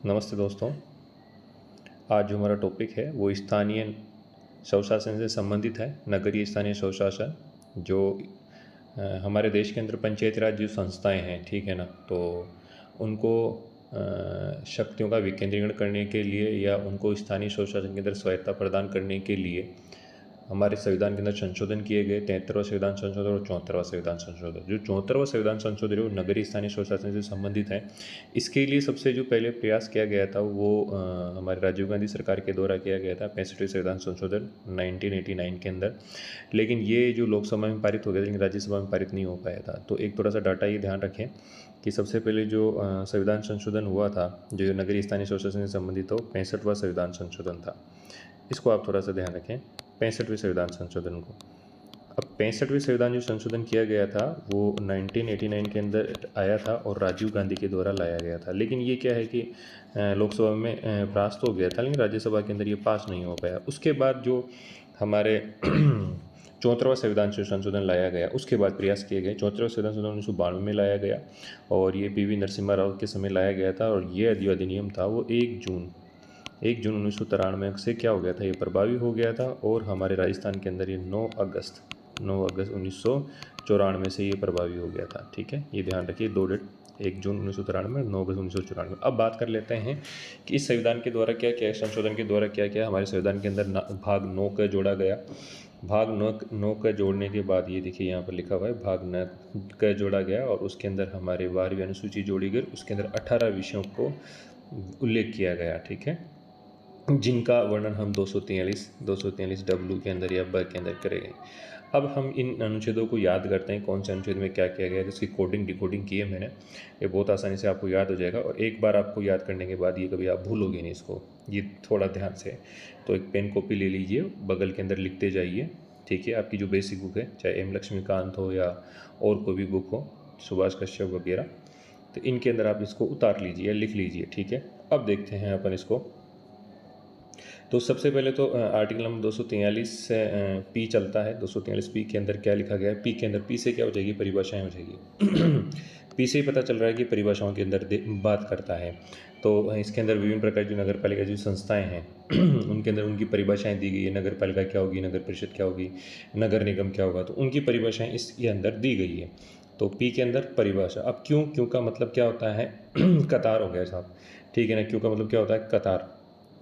नमस्ते दोस्तों। आज जो हमारा टॉपिक है वो स्थानीय स्वशासन से संबंधित है। नगरीय स्थानीय स्वशासन जो हमारे देश के अंदर पंचायती राज जो संस्थाएं हैं, ठीक है ना, तो उनको शक्तियों का विकेंद्रीकरण करने के लिए या उनको स्थानीय स्वशासन के अंदर स्वायत्ता प्रदान करने के लिए हमारे संविधान के अंदर संशोधन किए गए 73वां संविधान संशोधन और 74वां संविधान संशोधन। जो 74वां संविधान संशोधन है वो नगरीय स्थानीय स्वशासन से संबंधित है। इसके लिए सबसे जो पहले प्रयास किया गया था वो हमारे राजीव गांधी सरकार के द्वारा किया गया था 65वें संविधान संशोधन 1989 के अंदर। लेकिन ये जो लोकसभा में पारित हो गया लेकिन राज्यसभा में पारित नहीं हो पाया था। तो एक थोड़ा सा डाटा ये ध्यान रखें कि सबसे पहले जो संविधान संशोधन हुआ था जो नगरीय स्थानीय स्वशासन से संबंधित हो 65वां संविधान संशोधन था। इसको आप थोड़ा सा ध्यान रखें, 65वें संविधान संशोधन को। अब 65वें संविधान जो संशोधन किया गया था वो 1989 के अंदर आया था और राजीव गांधी के द्वारा लाया गया था। लेकिन ये क्या है कि लोकसभा में पास तो हो गया था लेकिन राज्यसभा के अंदर ये पास नहीं हो पाया। उसके बाद जो हमारे 74वां संविधान संशोधन लाया गया, उसके बाद प्रयास किए गए। 74वां संविधान संशोधन 1992 में लाया गया और ये पी.वी. नरसिम्हा राव के समय लाया गया था। और ये अधिनियम था वो 1 जून 1993 से क्या हो गया था, ये प्रभावी हो गया था। और हमारे राजस्थान के अंदर ये 9 अगस्त 1994 से ये प्रभावी हो गया था। ठीक है, ये ध्यान रखिए, 2 डेट, 1 जून 1993, 9 अगस्त 1994। अब बात कर लेते हैं कि इस संविधान के द्वारा क्या क्या, संशोधन के द्वारा क्या क्या हमारे संविधान के अंदर भाग 9 का जोड़ा गया। भाग 9 का जोड़ने के बाद ये देखिए यहाँ पर लिखा हुआ है, भाग 9 का जोड़ा गया और उसके अंदर हमारे 12वीं अनुसूची जोड़ी गई। उसके अंदर 18 विषयों को उल्लेख किया गया। ठीक है, जिनका वर्णन हम 243 डब्ल्यू के अंदर या ब के अंदर करेंगे। अब हम इन अनुच्छेदों को याद करते हैं, कौन से अनुच्छेद में क्या किया गया है। इसकी कोडिंग डिकोडिंग की है मैंने, ये बहुत आसानी से आपको याद हो जाएगा। और एक बार आपको याद करने के बाद ये कभी आप भूलोगे नहीं इसको, ये थोड़ा ध्यान से। तो एक पेन कॉपी ले लीजिए, बगल के अंदर लिखते जाइए। ठीक है, आपकी जो बेसिक बुक है, चाहे एम लक्ष्मीकांत हो या और कोई भी बुक हो, सुभाष कश्यप वगैरह, तो इनके अंदर आप इसको उतार लीजिए या लिख लीजिए। ठीक है, अब देखते हैं अपन इसको। तो सबसे पहले तो आर्टिकल नंबर 243 से पी चलता है। 243 पी के अंदर क्या लिखा गया है, पी के अंदर, पी से क्या हो जाएगी, परिभाषाएं हो जाएगी। पी से ही पता चल रहा है कि परिभाषाओं के अंदर बात करता है। तो इसके अंदर विभिन्न प्रकार की नगर पालिका जो संस्थाएं हैं उनके अंदर उनकी परिभाषाएं दी गई है। नगर पालिका क्या होगी, नगर परिषद क्या होगी, नगर निगम क्या होगा, तो उनकी परिभाषाएं इसके अंदर दी गई है। तो पी के अंदर परिभाषा। अब क्यों का मतलब क्या होता है, कतार हो गया साहब। ठीक है ना, क्यों का मतलब क्या होता है, कतार।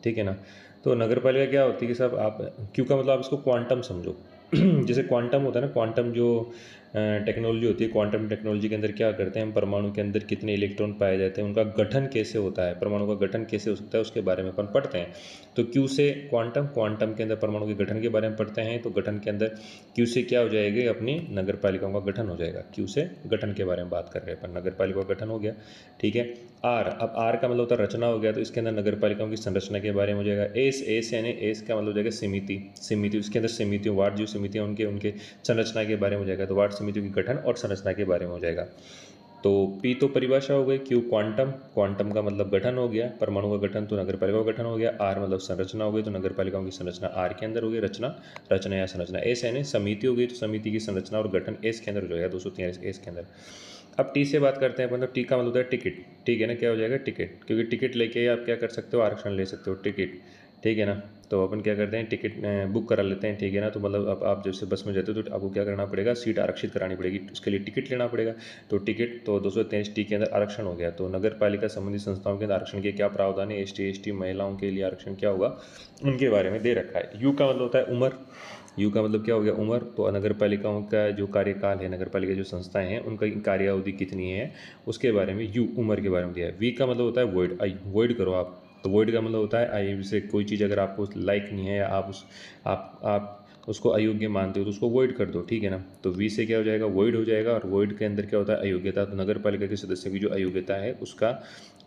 ठीक है ना, तो नगर पालिका क्या होती है कि साहब, आप क्यों का मतलब आप इसको क्वांटम समझो। जैसे क्वांटम होता है ना, क्वांटम जो टेक्नोलॉजी होती है, क्वांटम टेक्नोलॉजी के अंदर क्या करते हैं हम, परमाणु के अंदर कितने इलेक्ट्रॉन पाए जाते हैं, उनका गठन कैसे होता है, परमाणु का गठन कैसे हो सकता है, उसके बारे में अपन पढ़ते हैं। तो क्यू से क्वांटम के अंदर परमाणु के गठन के बारे में पढ़ते हैं। तो गठन के अंदर क्यू से क्या हो जाएगा, अपनी नगर पालिकाओं का गठन हो जाएगा। क्यू से गठन के बारे में बात कर रहे हैं अपन, नगर पालिका का गठन हो गया। ठीक है, आर, अब आर का मतलब होता है रचना हो गया, तो इसके अंदर नगर पालिकाओं की संरचना के बारे में हो जाएगा। एस यानी एस का मतलब हो जाएगा समिति, उसके अंदर समितियों, वार्ड जो समितियाँ उनके संरचना के बारे में हो जाएगा। तो वार्ड समितियों की गठन और संरचना के बारे में हो जाएगा। तो पी तो परिभाषा हो गई, क्यू क्वांटम का मतलब गठन हो गया, परमाणु का गठन तो नगर पालिका का गठन हो गया। आर मतलब संरचना हो गई, तो नगर पालिकाओं की संरचना आर के अंदर हो गई, रचना या संरचना। एस यानी समिति हो गई, तो समिति की संरचना और गठन एस के अंदर हो जाएगा, 243 एस के अंदर। अब टी से बात करते हैं अपन, तो टी का मतलब होता है टिकट। ठीक है ना, क्या हो जाएगा, टिकट, क्योंकि टिकट लेके आप क्या कर सकते हो, आरक्षण ले सकते हो, टिकट। ठीक है ना, तो अपन क्या करते हैं, टिकट बुक करा लेते हैं। ठीक है ना, तो मतलब अब आप जैसे बस में जाते हो तो आपको क्या करना पड़ेगा, सीट आरक्षित करानी पड़ेगी, उसके लिए टिकट लेना पड़ेगा। तो टिकट तो 243 टी के अंदर आरक्षण हो गया। तो नगर पालिका संबंधित संस्थाओं के अंदर आरक्षण के क्या प्रावधान है, एसटी महिलाओं के लिए आरक्षण क्या होगा, उनके बारे में दे रखा है। यू का मतलब होता है उम्र, यू का मतलब क्या हो गया, उम्र। तो नगर पालिकाओं का जो कार्यकाल है, नगर पालिका जो संस्थाएं हैं उनका कार्यावधि कितनी है, उसके बारे में यू, उम्र के बारे में दिया है। वी का मतलब होता है वॉइड, वॉइड करो आप। तो वॉइड का मतलब होता है आई से कोई चीज़ अगर आपको लाइक नहीं है या आप उसको अयोग्य मानते हो तो उसको वॉइड कर दो। ठीक है ना, तो वी से क्या हो जाएगा, वॉइड हो जाएगा। और वॉइड के अंदर क्या होता है, अयोग्यता। तो नगर पालिका के सदस्य की जो अयोग्यता है उसका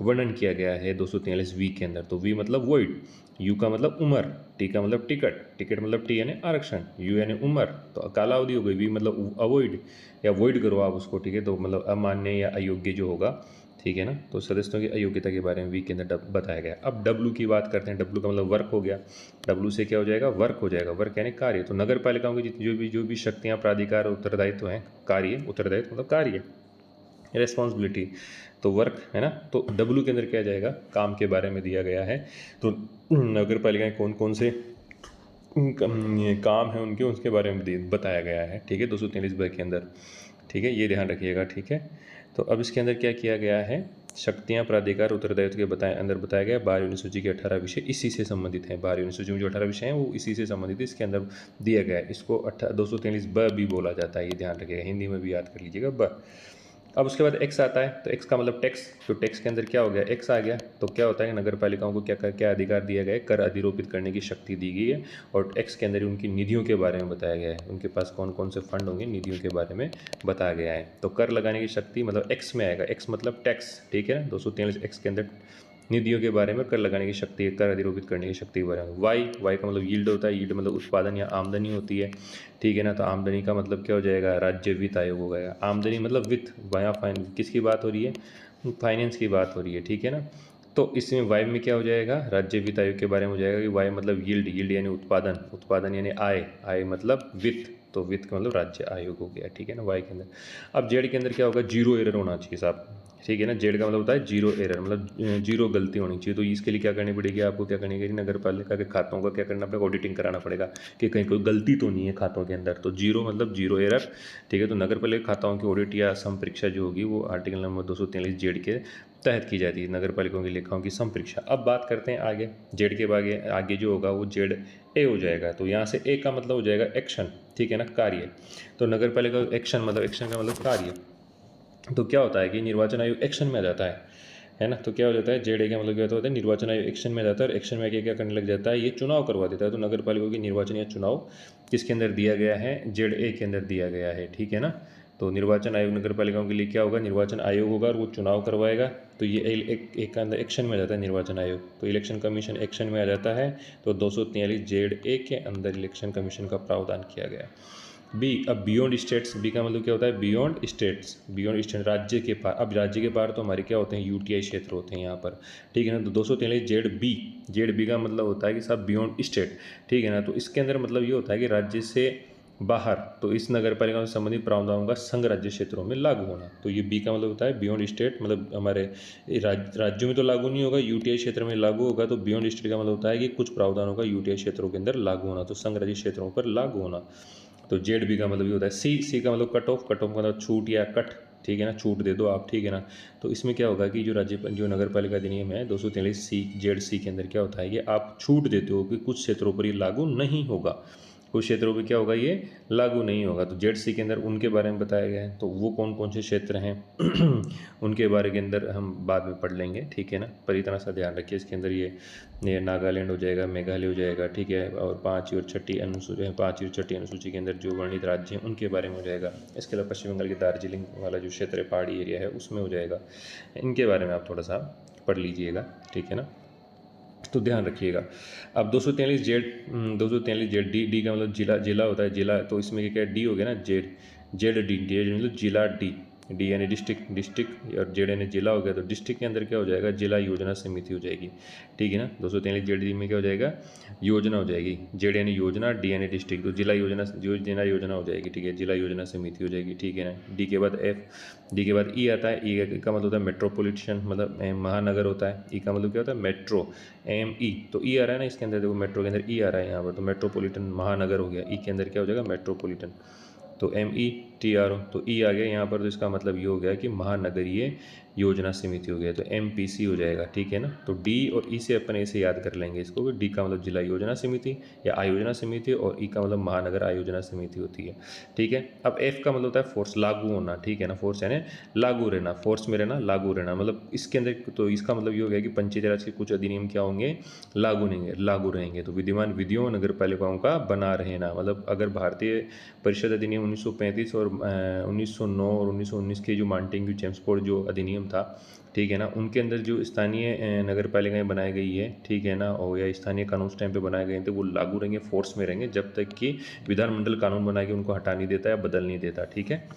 वर्णन किया गया है 243 वी के अंदर। तो वी मतलब वॉइड, यू का मतलब उम्र, टी का मतलब टिकट मतलब टी यानी आरक्षण, यू यानी उम्र, तो कालावधि हो गई। वी मतलब अवॉइड या वॉइड करो आप उसको। ठीक है, तो मतलब अमान्य या अयोग्य जो होगा। ठीक है ना, तो सदस्यों की अयोग्यता के बारे में वी के अंदर बताया गया। अब डब्ल्यू की बात करते हैं। डब्ल्यू का मतलब वर्क हो गया, डब्ल्यू से क्या हो जाएगा, वर्क हो जाएगा, वर्क यानी कार्य। तो नगर पालिकाओं की जितनी जो भी शक्तियाँ, प्राधिकार, उत्तरदायित्व हैं, कार्य, उत्तरदायित्व मतलब कार्य। रेस्पॉन्सिबिलिटी तो वर्क है ना, तो डब्ल्यू के अंदर क्या जाएगा, काम के बारे में दिया गया है। तो नगर पालिकाएँ कौन कौन से ये काम है उनके, उसके बारे में बताया गया है, ठीक है, 243 के अंदर, ठीक है, ये ध्यान रखिएगा, ठीक है। तो अब इसके अंदर क्या किया गया है, शक्तियाँ, प्राधिकार, उत्तरदायित्व के अंदर बताया गया। 12वीं अनुसूची के 18 विषय इसी से संबंधित हैं। 12वीं अनुसूची में जो 18 विषय हैं वो इसी से संबंधित है, इसके अंदर दिया गया है। इसको 243 भी बोला जाता है, ये ध्यान रखिएगा, हिंदी में भी याद कर लीजिएगा ब। अब उसके बाद एक्स आता है, तो एक्स का मतलब टैक्स। तो टैक्स के अंदर क्या हो गया, एक्स आ गया, तो क्या होता है, नगर पालिकाओं को क्या अधिकार दिया गया है, कर अधिरोपित करने की शक्ति दी गई है। और टैक्स के अंदर उनकी निधियों के बारे में बताया गया है, उनके पास कौन कौन से फंड होंगे, निधियों के बारे में बताया गया है। तो कर लगाने की शक्ति मतलब एक्स में आएगा, एक्स मतलब टैक्स, ठीक है ना। 243 एक्स के अंदर निधियों के बारे में कर लगाने की शक्ति, कर अधिरोपित करने की शक्ति के बारे में। वाई का मतलब यील्ड होता है, यील्ड मतलब उत्पादन या आमदनी होती है, ठीक है ना। तो आमदनी का मतलब क्या हो जाएगा, राज्य वित्त आयोग हो गया। आमदनी मतलब वित्त, वहाँ किसकी बात हो रही है, फाइनेंस की बात हो रही है, ठीक है ना। तो इसमें वाई में क्या हो जाएगा, राज्य वित्त आयोग के बारे में हो जाएगा कि वाई मतलब यील्ड यानी उत्पादन, उत्पादन यानी आय मतलब वित्त, तो वित्त का मतलब राज्य आयोग हो गया, ठीक है ना, वाई के अंदर। अब जेड के अंदर क्या होगा, जीरो एरर होना चाहिए साहब, ठीक है ना। जेड का मतलब होता है जीरो एरर, मतलब जीरो गलती होनी चाहिए। तो इसके लिए क्या करनी पड़ेगी, आपको क्या करनी पड़ेगी, नगर पालिका के खातों का क्या करना पड़ेगा, ऑडिटिंग कराना पड़ेगा कि कहीं कोई गलती तो नहीं है खातों के अंदर। तो जीरो मतलब जीरो एरर, ठीक है। तो नगर पालिका खाताओं की ऑडिट या संपरीक्षा जो होगी वो आर्टिकल नंबर 243 जेड के तहत की जाती है, नगर पालिकाओं की लेखाओं की संपरीक्षा। अब बात करते हैं आगे, जेड के आगे जो होगा वो जेड ए हो जाएगा। तो यहाँ से ए का मतलब हो जाएगा एक्शन, ठीक है ना, कार्य। तो नगर पालिका एक्शन मतलब, एक्शन का मतलब कार्य। तो क्या होता है कि निर्वाचन आयोग एक्शन में आ जाता है ना। तो क्या हो जाता है, जेड ए का मतलब क्या होता है, निर्वाचन आयोग एक्शन में आ जाता है, और एक्शन में आके क्या करने लग जाता है, ये चुनाव करवा देता है। तो नगर पालिकाओं की निर्वाचन या चुनाव किसके अंदर दिया गया है, जेड ए के अंदर दिया गया है, ठीक है ना। तो निर्वाचन आयोग नगर पालिकाओं के लिए क्या होगा, निर्वाचन आयोग होगा और वो चुनाव करवाएगा। तो ये एक का अंदर एक्शन में आ जाता है निर्वाचन आयोग, तो इलेक्शन कमीशन एक्शन में आ जाता है। तो 243 जेड ए के अंदर इलेक्शन कमीशन का प्रावधान किया गया। बी, अब बियॉन्ड स्टेट्स, बी का मतलब क्या होता है, बियॉन्ड स्टेट्स, बियॉन्ड स्टेट राज्य के पार। अब राज्य के पार तो हमारे क्या होते हैं, यूटीआई क्षेत्र होते हैं यहाँ पर, ठीक है ना। तो 243 जेड बी का मतलब होता है कि सब बियॉन्ड स्टेट, ठीक है ना। तो इसके अंदर मतलब ये होता है कि राज्य से बाहर, तो इस नगर पालिका से संबंधित प्रावधानों का संघ राज्य क्षेत्रों में लागू होना। तो ये बी का मतलब होता है बियॉन्ड स्टेट, मतलब हमारे राज्यों में तो लागू नहीं होगा, यूटीआई क्षेत्र में लागू होगा। तो बियॉन्ड स्टेट का मतलब होता है कि कुछ प्रावधानों का यूटीआई क्षेत्रों के अंदर लागू होना, तो संघ राज्य क्षेत्रों पर लागू होना। तो जेड बी का मतलब ये होता है। सी का मतलब कट ऑफ का मतलब छूट या कट, ठीक है ना, छूट दे दो आप, ठीक है ना। तो इसमें क्या होगा कि जो नगर पालिका अधिनियम है 243 सी जेड सी के अंदर क्या होता है, ये आप छूट देते हो कि कुछ क्षेत्रों पर ये लागू नहीं होगा, कुछ क्षेत्रों पर क्या होगा, ये लागू नहीं होगा। तो जेड सी के अंदर उनके बारे में बताया गया है। तो वो कौन कौन से क्षेत्र हैं उनके बारे के अंदर हम बाद में पढ़ लेंगे, ठीक है ना। पर इतना सा ध्यान रखिए, इसके अंदर ये नागालैंड हो जाएगा, मेघालय हो जाएगा, ठीक है। और 5वीं और 6ठी अनुसूची के अंदर जो वर्णित राज्य हैं उनके बारे में हो जाएगा। इसके अलावा पश्चिम बंगाल के दार्जिलिंग वाला जो क्षेत्र है, पहाड़ी एरिया है, उसमें हो जाएगा। इनके बारे में आप थोड़ा सा पढ़ लीजिएगा, ठीक है ना। तो ध्यान रखिएगा। अब 243 जेड डी का मतलब जिला होता है, जिला। तो इसमें क्या डी हो गया ना, जेड डी मतलब जिला, डी यानी डिस्ट्रिक्ट और जेड यानी जिला हो गया। तो डिस्ट्रिक्ट के अंदर क्या हो जाएगा, जिला योजना समिति हो जाएगी, ठीक है ना। 243 जेड डी में क्या हो जाएगा, योजना हो जाएगी। जेड यानी योजना, डी यानी डिस्ट्रिक्ट, तो जिला योजना हो जाएगी, ठीक है, जिला योजना समिति हो जाएगी, ठीक है ना। डी के बाद ई आता है। ई का मतलब होता है मेट्रोपॉलिटन, मतलब महानगर होता है। ई का मतलब क्या होता है, मेट्रो, ME। तो ई आ रहा है ना इसके अंदर, देखो मेट्रो के अंदर ई आ रहा है यहाँ पर, तो मेट्रोपॉलिटन महानगर हो गया। ई के अंदर क्या हो जाएगा, मेट्रोपॉलिटन। तो METRO, तो ई आ गया यहाँ पर। तो इसका मतलब ये हो गया कि महानगरीय योजना समिति हो गया। तो MPC हो जाएगा, ठीक है ना। तो डी और ई से अपन ऐसे याद कर लेंगे इसको, डी का मतलब जिला योजना समिति या आयोजना समिति, और ई का मतलब महानगर आयोजना समिति होती है, ठीक है। अब एफ का मतलब होता है फोर्स, लागू होना, ठीक है ना। फोर्स यानी लागू रहना, फोर्स में रहना, लागू रहना, मतलब इसके अंदर तो इसका मतलब ये हो गया कि पंचायती राज के कुछ अधिनियम क्या होंगे, लागू रहेंगे। तो विद्यमान विधियों नगर पालिकाओं का बना रहना, मतलब अगर भारतीय परिषद अधिनियम 1935 और 1909 और 1919 के जो मार्टिन चेम्सफोर्ड जो अधिनियम था, ठीक है ना, उनके अंदर जो स्थानीय नगर पालिकाएँ बनाई गई है, ठीक है ना, और या स्थानीय कानून उस टाइम पे बनाए गए थे, वो लागू रहेंगे, फोर्स में रहेंगे, जब तक कि विधानमंडल कानून बना के उनको हटा नहीं देता या बदल नहीं देता, ठीक है।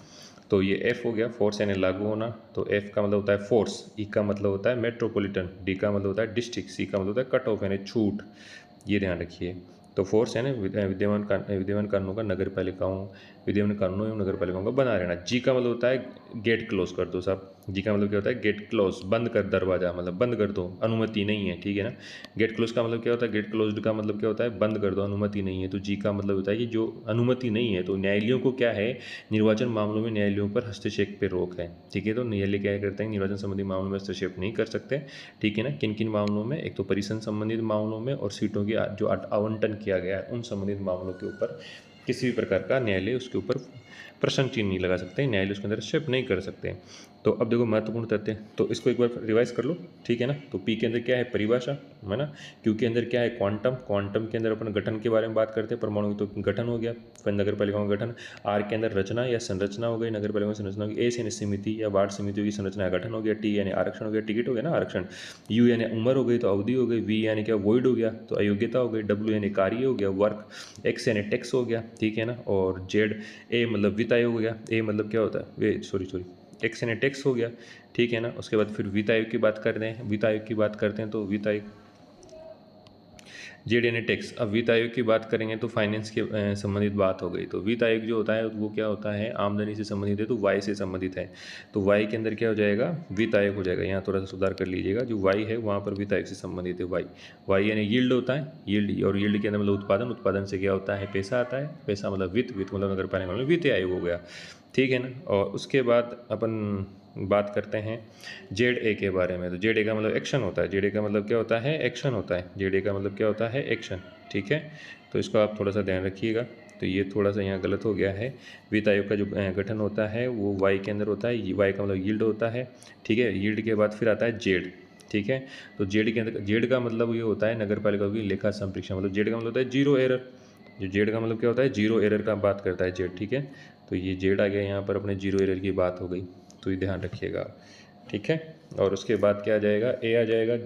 तो ये एफ हो गया, फोर्स यानी लागू होना। तो एफ का मतलब होता है फोर्स, ई का मतलब होता है मेट्रोपॉलिटन, डी का मतलब होता है डिस्ट्रिक्ट, सी का मतलब होता है कट ऑफ यानी छूट, ये ध्यान रखिए। तो फोर्स है ना विद्यमान कानूनों का विद्यमान कानूनों एवं नगर पालिकाओं का बना रहना। जी का मतलब होता है गेट क्लोज कर दो साहब। जी का मतलब क्या होता है गेट क्लोज, बंद कर दरवाजा, मतलब बंद कर दो, अनुमति नहीं है, ठीक है ना। गेट क्लोज का मतलब क्या होता है, गेट क्लोज्ड का मतलब क्या होता है बंद कर दो, अनुमति नहीं है। तो जी का मतलब होता है कि जो अनुमति नहीं है। तो न्यायालयों को क्या है, निर्वाचन मामलों में न्यायालयों पर हस्तक्षेप पर रोक है, ठीक है। तो न्यायालय क्या करते हैं, निर्वाचन संबंधी मामलों में हस्तक्षेप नहीं कर सकते, ठीक है ना। किन किन मामलों में, एक तो परिसंघ संबंधित मामलों में और सीटों की जो आवंटन किया गया है उन संबंधित मामलों के ऊपर किसी भी प्रकार का न्यायालय उसके ऊपर प्रश्न चिन्ह नहीं लगा सकते, न्यायालय उसके अंदर हस्तक्षेप नहीं कर सकते। तो अब देखो महत्वपूर्ण तथ्य, तो इसको एक बार रिवाइज कर लो, ठीक है ना। तो पी के अंदर क्या है, परिभाषा, है ना। क्यू के अंदर क्या है, क्वांटम, क्वांटम के अंदर अपन गठन के बारे में बात करते हैं, परमाणु तो गठन हो गया, फिर नगर पालिकाओं का गठन। आर के अंदर रचना या संरचना हो गई, नगर पालिकाओं की संरचना होगी। ए यानी समिति या वार्ड समितियों की संरचना या गठन हो गया। टी यानी आरक्षण हो गया, टिकट हो गया ना आरक्षण। यू यानी उम्र हो गई तो अवधि हो गई। वी यानी क्या, वॉइड हो गया तो अयोग्यता हो गई। डब्ल्यू यानी कार्य हो गया, वर्क। एक्स यानी टैक्स हो गया, ठीक है ना। और जेड, ए मतलब वित्त आयोग हो गया। ए मतलब क्या होता है, वे सॉरी एक्स यानी टैक्स हो गया, ठीक है ना। उसके बाद फिर वित्त आयोग की बात करते हैं, वित्त आयोग की बात करते हैं तो वित्त आयोग, जेड यानी टैक्स। अब वित्त आयोग की बात करेंगे तो फाइनेंस के संबंधित बात हो गई। तो वित्त आयोग जो होता है वो क्या होता है, आमदनी से संबंधित है, तो वाई से संबंधित है। तो वाई के अंदर क्या हो जाएगा, वित्त आयोग हो जाएगा। यहाँ थोड़ा सा सुधार कर लीजिएगा, जो वाई है वहाँ पर वित्त आयोग से संबंधित है। वाई यानी यील्ड होता है, यील्ड, और यील्ड के अंदर मतलब उत्पादन, उत्पादन से क्या होता है, पैसा आता है, पैसा मतलब वित्त, वित्त मतलब नगर पालिका मतलब वित्त आयोग हो गया, ठीक है ना। और उसके बाद अपन बात करते हैं जेड ए के बारे में। तो जेड ए का मतलब एक्शन होता है, जेड ए का मतलब क्या होता है, एक्शन होता है। जेड ए का मतलब क्या होता है, एक्शन, ठीक है। तो इसको आप थोड़ा सा ध्यान रखिएगा। तो ये थोड़ा सा यहाँ गलत हो गया है। वित्त आयोग का जो गठन होता है वो वाई के अंदर होता है, वाई का मतलब यील्ड होता है, ठीक है। यील्ड के बाद फिर आता है जेड, ठीक है। तो जेड के अंदर, जेड का मतलब ये होता है नगर पालिका की लेखा संप्रेक्षण, मतलब जेड का मतलब होता है जीरो एरर। जो जेड का मतलब क्या होता है, जीरो एरर का बात करता है जेड, ठीक है। तो ये जेड आ गया यहाँ पर, अपने जीरो एरर की बात हो गई, तो ये ध्यान रखिएगा, ठीक है। और उसके बाद क्या आ जाएगा, ए आ जाएगा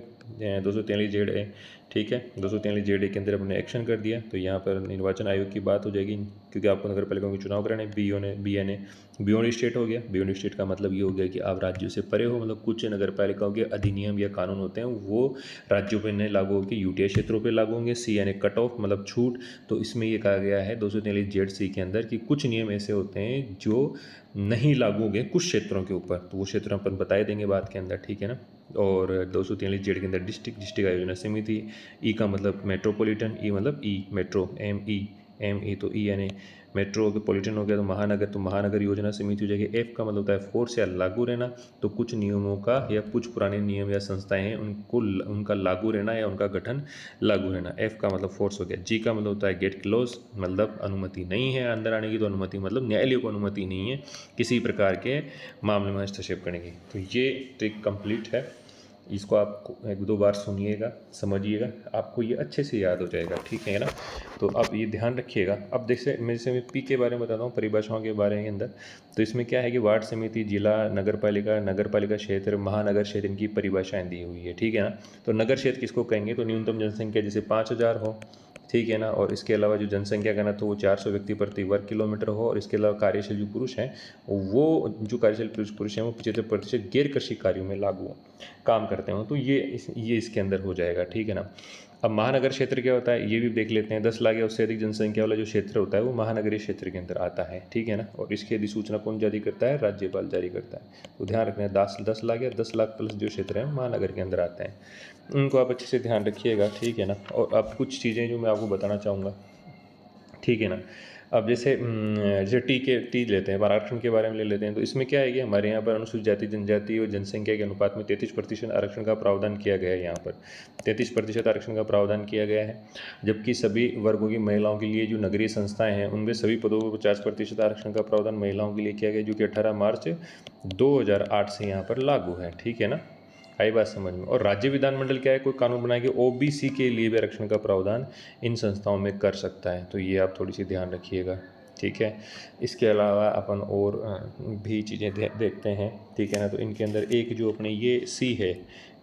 243 जेड ए, ठीक है। 243 जेड ए के अंदर अपने एक्शन कर दिया। तो यहाँ पर निर्वाचन आयोग की बात हो जाएगी, क्योंकि आपको नगर पालिकाओं के चुनाव कराने। बी यानी बियॉन्ड स्टेट हो गया। बियॉन्ड स्टेट का मतलब ये हो गया कि आप राज्यों से परे हो, मतलब कुछ नगर पालिकाओं के अधिनियम या कानून होते हैं वो राज्यों पर नहीं लागू होंगे, यूटीआई क्षेत्रों पर लागू होंगे। सी यानी कट ऑफ मतलब छूट। तो इसमें ये कहा गया है 243 जेड सी के अंदर कि कुछ नियम ऐसे होते हैं जो नहीं लागू होंगे कुछ क्षेत्रों के ऊपर, तो वो क्षेत्र अपन बताए देंगे बात के अंदर, ठीक है ना। और 243 जेड के अंदर डिस्ट्रिक्ट, डिस्ट्रिक्ट आयोजना समिति। ई का मतलब मेट्रोपॉलिटन, ई मतलब ई मेट्रो, एम ई तो ई यानी मेट्रोपॉलिटन हो गया। तो महानगर, तो महानगर योजना समिति हो जाएगी। एफ का मतलब होता है फोर्स या लागू रहना। तो कुछ नियमों का या कुछ पुराने नियम या संस्थाएं हैं उनको, उनका लागू रहना या उनका गठन लागू रहना, एफ का मतलब फोर्स हो गया। जी का मतलब होता है गेट क्लोज, मतलब अनुमति नहीं है अंदर आने की। तो अनुमति मतलब न्यायालय को अनुमति नहीं है किसी प्रकार के मामले में हस्तक्षेप करने की। तो ये ट्रिक कंप्लीट है, इसको आप एक दो बार सुनिएगा, समझिएगा, आपको ये अच्छे से याद हो जाएगा, ठीक है ना। तो आप ये ध्यान रखिएगा। अब देखिए मैं पी के बारे में बताता हूँ, परिभाषाओं के बारे के अंदर। तो इसमें क्या है कि वार्ड समिति, जिला, नगर पालिका क्षेत्र, महानगर क्षेत्र, इनकी परिभाषाएं दी हुई है, ठीक है ना। तो नगर क्षेत्र किसको कहेंगे, तो न्यूनतम जनसंख्या जैसे 5000 हो, ठीक है ना। और इसके अलावा जो जनसंख्या का ना तो वो 400 व्यक्ति प्रति वर्ग किलोमीटर हो। और इसके अलावा कार्यशील जो पुरुष हैं, वो जो कार्यशील पुरुष हैं वो 75% गैर कृषि कार्यों में लागू काम करते हो। तो ये इसके अंदर हो जाएगा, ठीक है ना। अब महानगर क्षेत्र क्या होता है ये भी देख लेते हैं। 10 लाख या उससे अधिक जनसंख्या वाला जो क्षेत्र होता है वो महानगरीय क्षेत्र के अंदर आता है, ठीक है ना। और इसकी अधिसूचना कौन जारी करता है, राज्यपाल जारी करता है। तो ध्यान रखना है 10 लाख या 10 लाख प्लस जो क्षेत्र हैं महानगर के अंदर आते हैं, उनको आप अच्छे से ध्यान रखिएगा, ठीक है ना। और अब कुछ चीज़ें जो मैं आपको बताना चाहूँगा, ठीक है ना। अब जैसे टी लेते हैं, आरक्षण के बारे में ले लेते हैं। तो इसमें क्या है कि हमारे यहाँ पर अनुसूचित जाति जनजाति और जनसंख्या के अनुपात में 33% आरक्षण का प्रावधान किया गया है। यहाँ पर 33% आरक्षण का प्रावधान किया गया है। जबकि सभी वर्गों की महिलाओं के लिए जो नगरीय संस्थाएं हैं उनमें सभी पदों पर 50% आरक्षण का प्रावधान महिलाओं के लिए किया गया, जो कि 18 मार्च 2008 से यहाँ पर लागू है, ठीक है ना। आई बात समझ में। और राज्य विधानमंडल क्या है, कोई कानून बना के ओबीसी के लिए भी आरक्षण का प्रावधान इन संस्थाओं में कर सकता है। तो ये आप थोड़ी सी ध्यान रखिएगा, ठीक है। इसके अलावा अपन और भी चीज़ें देखते हैं, ठीक है ना। तो इनके अंदर एक जो अपने ये सी है,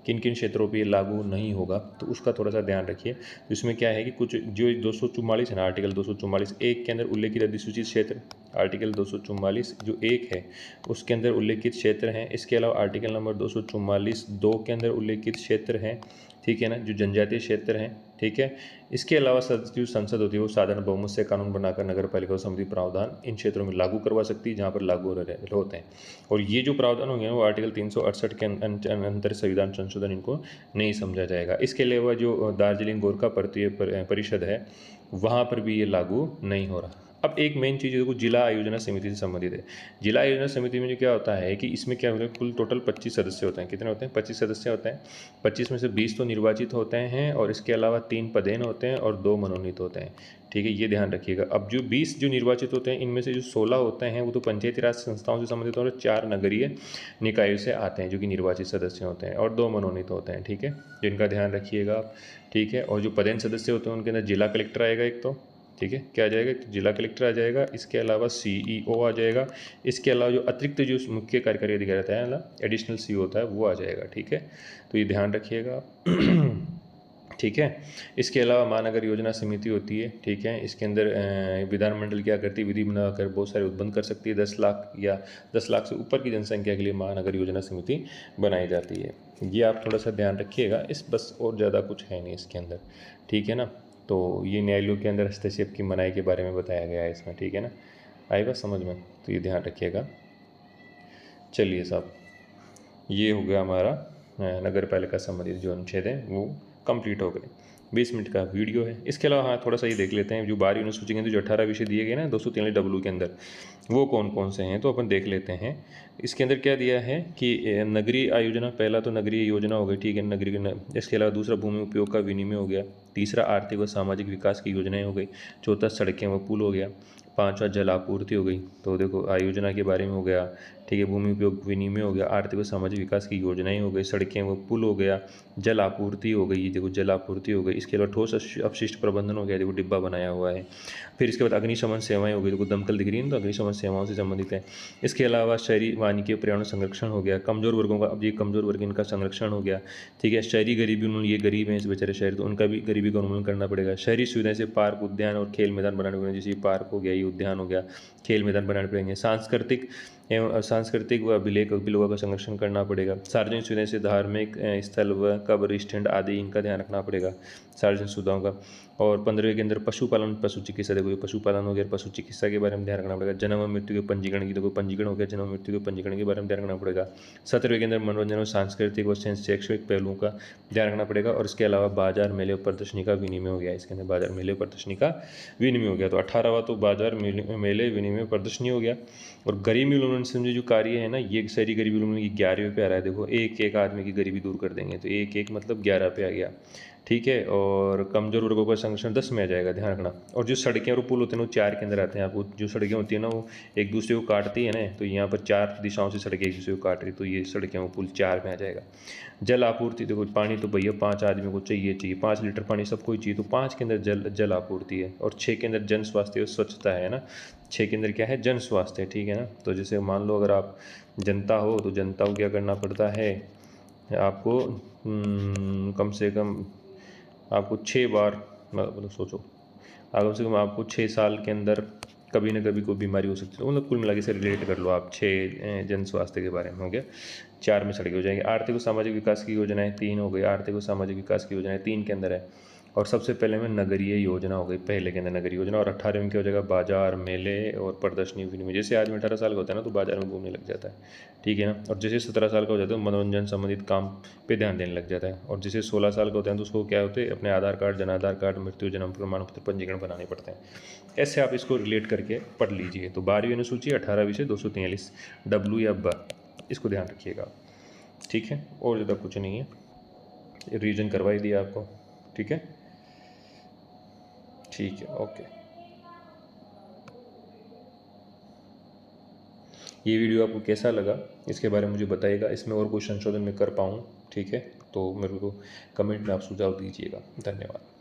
किन किन क्षेत्रों पे लागू नहीं होगा, तो उसका थोड़ा सा ध्यान रखिए। तो इसमें क्या है कि कुछ जो 244 है ना, आर्टिकल 244 एक के अंदर उल्लेखित अधिसूचित क्षेत्र, आर्टिकल 244 जो 1 है उसके अंदर उल्लेखित क्षेत्र हैं। इसके अलावा आर्टिकल नंबर 244 2 के अंदर उल्लेखित क्षेत्र हैं, ठीक है ना, जो जनजातीय क्षेत्र हैं, ठीक है। इसके अलावा जो संसद होती है वो साधारण बहुमत से कानून बनाकर नगर पालिका और समिति प्रावधान इन क्षेत्रों में लागू करवा सकती है जहाँ पर लागू होते हैं। और ये जो प्रावधान होंगे वो आर्टिकल 368 के अंतर संविधान संशोधन इनको नहीं समझा जाएगा। इसके अलावा जो दार्जिलिंग गोरखा परिषद है वहाँ पर भी ये लागू नहीं हो रहा। अब एक मेन चीज़ देखो जिला आयोजना समिति से संबंधित है। जिला आयोजना समिति में जो क्या होता है कि इसमें क्या होता है, कुल टोटल 25 सदस्य होते हैं। कितने होते हैं? 25 सदस्य होते हैं। 25 में से 20 तो निर्वाचित होते हैं और इसके अलावा 3 पदेन होते हैं और 2 मनोनीत होते हैं, ठीक है, ये ध्यान रखिएगा। अब जो 20 जो निर्वाचित होते हैं इनमें से जो 16 होते हैं वो तो पंचायती राज संस्थाओं से संबंधित और 4 नगरीय निकायों से आते हैं जो कि निर्वाचित सदस्य होते हैं और 2 मनोनीत होते हैं, ठीक है, जिनका ध्यान रखिएगा आप, ठीक है। और जो पदेन सदस्य होते हैं उनके अंदर जिला कलेक्टर आएगा एक तो, ठीक है, क्या आ जाएगा, जिला कलेक्टर आ जाएगा, इसके अलावा CEO आ जाएगा, इसके अलावा जो अतिरिक्त जो मुख्य कार्यकारी अधिकारी रहता है ना एडिशनल CEO होता है वो आ जाएगा, ठीक है, तो ये ध्यान रखिएगा ठीक है। इसके अलावा महानगर योजना समिति होती है, ठीक है, इसके अंदर विधानमंडल क्या करती है, विधि बनाकर बहुत सारे उत्पन्न कर सकती है। 10 लाख या 10 लाख से ऊपर की जनसंख्या के लिए महानगर योजना समिति बनाई जाती है। ये आप थोड़ा सा ध्यान रखिएगा, इस बस और ज़्यादा कुछ है नहीं इसके अंदर, ठीक है ना। तो ये न्यायालयों के अंदर हस्तक्षेप की मनाही के बारे में बताया गया है इसमें, ठीक है ना, आएगा समझ में, तो ये ध्यान रखिएगा। चलिए साहब, ये हो गया हमारा नगर पालिका संबंधित जो अनुच्छेद हैं वो कंप्लीट हो गए। 20 मिनट का वीडियो है। इसके अलावा हाँ थोड़ा सा ये देख लेते हैं जो 12वीं अनुसूची के अंदर जो 18 विषय दिए गए ना 243 के अंदर वो कौन कौन से हैं, तो अपन देख लेते हैं। इसके अंदर क्या दिया है कि नगरीय आयोजना, पहला तो नगरीय योजना हो गई, ठीक है, नगरीय। इसके अलावा दूसरा भूमि उपयोग का विनिमय हो गया, तीसरा आर्थिक व सामाजिक विकास की योजनाएं हो गई, चौथा सड़कें व पुल हो गया, पांचवा जल आपूर्ति हो गई। तो देखो आयोजना के बारे में हो गया, ठीक है, भूमि उपयोग विनिमय हो गया, आर्थिक व सामाजिक विकास की योजनाएं हो गई, सड़कें व पुल हो गया, जल आपूर्ति हो गई, देखो जल आपूर्ति हो गई। इसके अलावा ठोस अपशिष्ट प्रबंधन हो गया, देखो डिब्बा बनाया हुआ है। फिर इसके बाद अग्निशमन सेवाएं हो गई, देखो दमकल दिख रही है तो अग्निशमन सेवाओं से संबंधित है। इसके अलावा शहरी वानिकी पर्यावरण संरक्षण हो गया, कमजोर वर्गों का, अब ये कमजोर वर्ग इनका संरक्षण हो गया, ठीक है। शहरी गरीबी उन्होंने, ये गरीब हैं इस बेचारे शहरी, तो उनका भी गरीबी का उन्मूलन करना पड़ेगा। शहरी सुविधाएं से पार्क, उद्यान और खेल मैदान बनाने पड़ेंगे, जैसे पार्क हो गया, ये उद्यान हो गया, खेल मैदान बनाने पड़ेंगे। सांस्कृतिक व अभिलेख बिलों का संरक्षण करना पड़ेगा। सार्वजनिक सुविधाएं से धार्मिक स्थल व कब्र स्टैंड आदि इनका ध्यान रखना पड़ेगा, सार्वजनिक सुविधाओं का। और 15वें के अंदर पशुपालन, पशु चिकित्सा, देखो पशुपालन हो गया, पशु चिकित्सा के बारे में ध्यान रखना पड़ेगा। जन्म और मृत्यु के पंजीकरण की, देखो पंजीकरण हो गया, जन्म मृत्यु के पंजीकरण के बारे में ध्यान रखना पड़ेगा। 17वें के अंदर मनोरंजन और सांस्कृतिक व शैक्षणिक पहलुओं का ध्यान रखना पड़ेगा। और इसके अलावा बाजार मेले और प्रदर्शनी का विनिमय हो गया, इसके अंदर बाजार मेले और प्रदर्शनी का विनिमय हो गया। तो 18वां तो बाजार मेले विनिमय प्रदर्शनी हो गया। और गरीबी उन्मूलन से जो कार्य है ना, ये शहरी गरीबी उन्मूलन की 11वें पे आ रहा है। देखो एक एक आदमी की गरीबी दूर कर देंगे, तो एक एक मतलब 11 पे आ गया, ठीक है। और कमजोर वर्गों का संरक्षण 10 में आ जाएगा, ध्यान रखना। और जो सड़कें और पुल होते हैं वो 4 के अंदर आते हैं। आपको जो सड़कें होती है ना वो एक दूसरे को काटती है ना, तो यहाँ पर 4 दिशाओं से सड़कें एक दूसरे को काट रही, तो ये सड़कें और पुल 4 में आ जाएगा। जल आपूर्ति, देखो पानी तो भैया 5 आदमी को चाहिए 5 लीटर पानी सबको ही चाहिए, तो 5 के अंदर जल आपूर्ति है। और 6 के अंदर जन स्वास्थ्य और स्वच्छता है ना, 6 के अंदर क्या है, जन स्वास्थ्य है, ठीक है ना। तो जैसे मान लो अगर आप जनता हो तो जनता को क्या करना पड़ता है, आपको कम से कम आपको 6 बार, मतलब सोचो कम से कम आपको 6 साल के अंदर कभी ना कभी कोई बीमारी हो सकती है, मतलब कुल मिला के से रिलेट कर लो आप। 6 जन स्वास्थ्य के बारे में हो गया, 4 में सड़कें हो जाएंगे। आर्थिक और सामाजिक विकास की योजनाएं 3 हो गई, आर्थिक और सामाजिक विकास की योजनाएं 3 के अंदर है। और सबसे पहले में नगरीय योजना हो गई, पहले के अंदर नगरीय योजना। और 18वें में क्या हो जाएगा, बाजार मेले और प्रदर्शनी विनिमय। जैसे आदमी 18 साल का होता है ना तो बाजार में घूमने लग जाता है, ठीक है ना। और जैसे 17 साल का हो जाता है तो मनोरंजन संबंधित काम पे ध्यान देने लग जाता है। और जैसे 16 साल का होता है तो उसको क्या होते हैं, अपने आधार कार्ड, जन आधार कार्ड, मृत्यु जन्म प्रमाण पत्र, पंजीकरण बनाने पड़ते हैं। ऐसे आप इसको रिलेट करके पढ़ लीजिए। तो 12वीं अनुसूची 18 विषय 243 W या ब, इसको ध्यान रखिएगा, ठीक है। और ज़्यादा कुछ नहीं है, रिवीजन करवा ही दिया आपको, ठीक है, ठीक है, ओके। ये वीडियो आपको कैसा लगा इसके बारे में मुझे बताइएगा, इसमें और कोई संशोधन मैं कर पाऊँ, ठीक है, तो मेरे को कमेंट में आप सुझाव दीजिएगा। धन्यवाद।